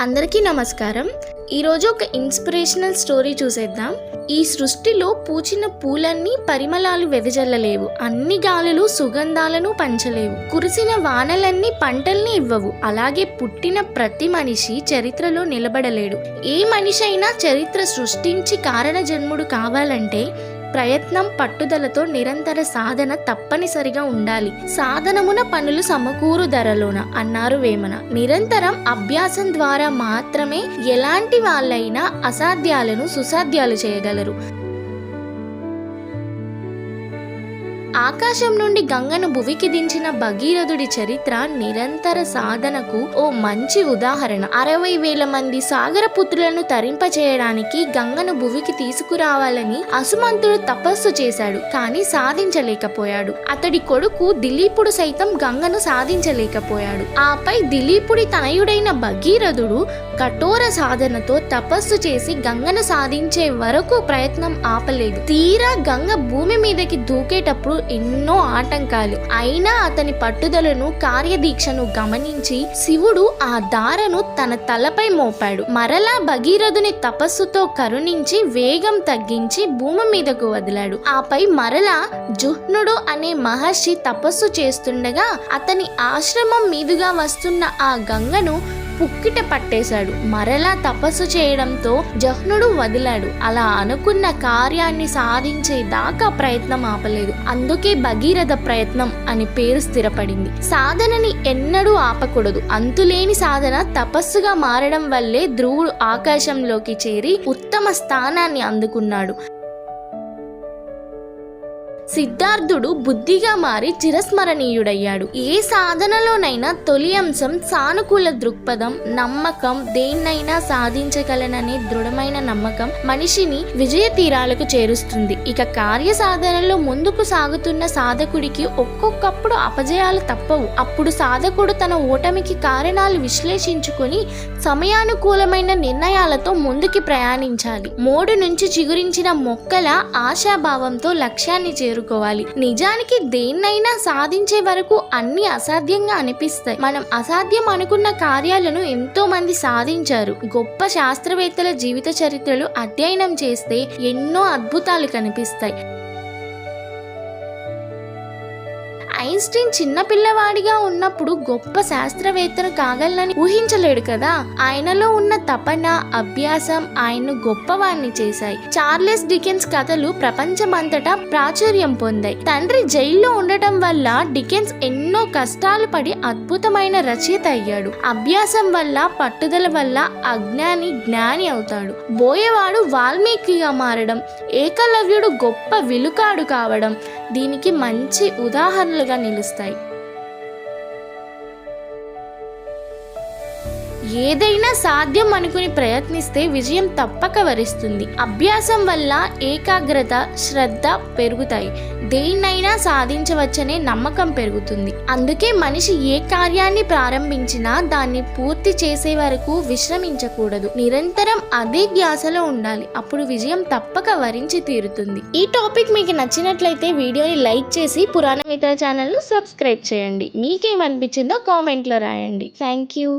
అందరికీ నమస్కారం. ఈరోజు ఒక ఇన్స్పిరేషనల్ స్టోరీ చూసేద్దాం. ఈ సృష్టిలో పూచిన పూలన్నీ పరిమళాలు వెదజల్లలేవు, అన్ని గాలులు సుగంధాలను పంచలేవు, కురిసిన వానలన్నీ పంటల్ని ఇవ్వవు. అలాగే పుట్టిన ప్రతి మనిషి చరిత్రలో నిలబడలేడు. ఏ మనిషి అయినా చరిత్ర సృష్టించి కారణ జన్ముడు కావాలంటే ప్రయత్నం, పట్టుదలతో నిరంతర సాధన తప్పనిసరిగా ఉండాలి. సాధనమున పనులు సమకూరు ధరలోన అన్నారు వేమన. నిరంతరం అభ్యాసం ద్వారా మాత్రమే ఎలాంటి వాళ్ళైనా అసాధ్యాలను సుసాధ్యాలు చేయగలరు. ఆకాశం నుండి గంగను భువికి దించిన భగీరథుడి చరిత్ర నిరంతర సాధనకు ఓ మంచి ఉదాహరణ. 60,000 మంది సాగర పుత్రులను తరింపచేయడానికి గంగను భువికి తీసుకురావాలని అసుమంతుడు తపస్సు చేశాడు, కానీ సాధించలేకపోయాడు. అతడి కొడుకు దిలీపుడు సైతం గంగను సాధించలేకపోయాడు. ఆపై దిలీపుడి తనయుడైన భగీరథుడు కఠోర సాధనతో తపస్సు చేసి గంగను సాధించే వరకు ప్రయత్నం ఆపలేదు. తీరా గంగ భూమి మీదకి దూకేటప్పుడు ఎన్నో ఆటంకాలు. అయినా అతని పట్టుదలను, కార్యదీక్షను గమనించి శివుడు ఆ దారను తన తలపై మోపాడు. మరలా భగీరథుని తపస్సుతో కరుణించి వేగం తగ్గించి భూమి మీదకు వదిలాడు. ఆపై మరలా జుహ్నుడు అనే మహర్షి తపస్సు చేస్తుండగా అతని ఆశ్రమం మీదుగా వస్తున్న ఆ గంగను పుక్కిట పట్టేశాడు. మరలా తపస్సు చేయడంతో జహ్నుడు వదిలాడు. అలా అనుకున్న కార్యాన్ని సాధించేదాకా ప్రయత్నం ఆపలేదు. అందుకే భగీరథ ప్రయత్నం అని పేరు స్థిరపడింది. సాధనని ఎన్నడూ ఆపకూడదు. అంతులేని సాధన తపస్సుగా మారడం వల్లే ధ్రువుడు ఆకాశంలోకి చేరి ఉత్తమ స్థానాన్ని అందుకున్నాడు. సిద్ధార్థుడు బుద్ధిగా మారి చిరస్మరణీయుడయ్యాడు. ఏ సాధనలోనైనా తొలి అంశం సానుకూల దృక్పథం, నమ్మకం. దేన్నైనా సాధించగలననే దృఢమైన నమ్మకం మనిషిని విజయ తీరాలకు చేరుస్తుంది. ఇక కార్య సాధనలో ముందుకు సాగుతున్న సాధకుడికి ఒక్కొక్కప్పుడు అపజయాలు తప్పవు. అప్పుడు సాధకుడు తన ఓటమికి కారణాలు విశ్లేషించుకొని సమయానుకూలమైన నిర్ణయాలతో ముందుకి ప్రయాణించాలి. మోడు నుంచి చిగురించిన మొక్కల ఆశాభావంతో లక్ష్యాన్ని చేరుకోవాలి. నిజానికి దేన్నైనా సాధించే వరకు అన్ని అసాధ్యంగా అనిపిస్తాయి. మనం అసాధ్యం అనుకున్న కార్యాలను ఎంతో మంది సాధించారు. గొప్ప శాస్త్రవేత్తల జీవిత చరిత్రలు అధ్యయనం చేస్తే ఎన్నో అద్భుతాలు కనిపిస్తాయి. ఐన్స్టీన్ చిన్న పిల్లవాడిగా ఉన్నప్పుడు గొప్ప శాస్త్రవేత్తను కాగలనని ఊహించలేడు కదా. ఆయనలో ఉన్న తపన, అభ్యాసం ఆయన్ను గొప్పవాణ్ణి చేశాయి. చార్లెస్ డికెన్స్ కథలు ప్రపంచమంతటా ప్రాచుర్యం పొందాయి. తండ్రి జైల్లో ఉండటం వల్ల డికెన్స్ ఎన్నో కష్టాలు పడి అద్భుతమైన రచయిత అయ్యాడు. అభ్యాసం వల్ల, పట్టుదల వల్ల అజ్ఞాని జ్ఞాని అవుతాడు. బోయేవాడు వాల్మీకిగా మారడం, ఏకలవ్యుడు గొప్ప విలుకాడు కావడం దీనికి మంచి ఉదాహరణలుగా నిలుస్తాయి. ఏదైనా సాధ్యం అనుకుని ప్రయత్నిస్తే విజయం తప్పక వరిస్తుంది. అభ్యాసం వల్ల ఏకాగ్రత, శ్రద్ధ పెరుగుతాయి. దేన్నైనా సాధించవచ్చనే నమ్మకం పెరుగుతుంది. అందుకే మనిషి ఏ కార్యాన్ని ప్రారంభించినా దాన్ని పూర్తి చేసే వరకు విశ్రమించకూడదు. నిరంతరం అదే ధ్యాసలో ఉండాలి. అప్పుడు విజయం తప్పక వరించి తీరుతుంది. ఈ టాపిక్ మీకు నచ్చినట్లయితే వీడియోని లైక్ చేసి పురాణ మిత్ర ఛానల్ను సబ్స్క్రైబ్ చేయండి. మీకేమనిపించిందో కామెంట్లో రాయండి. Thank you.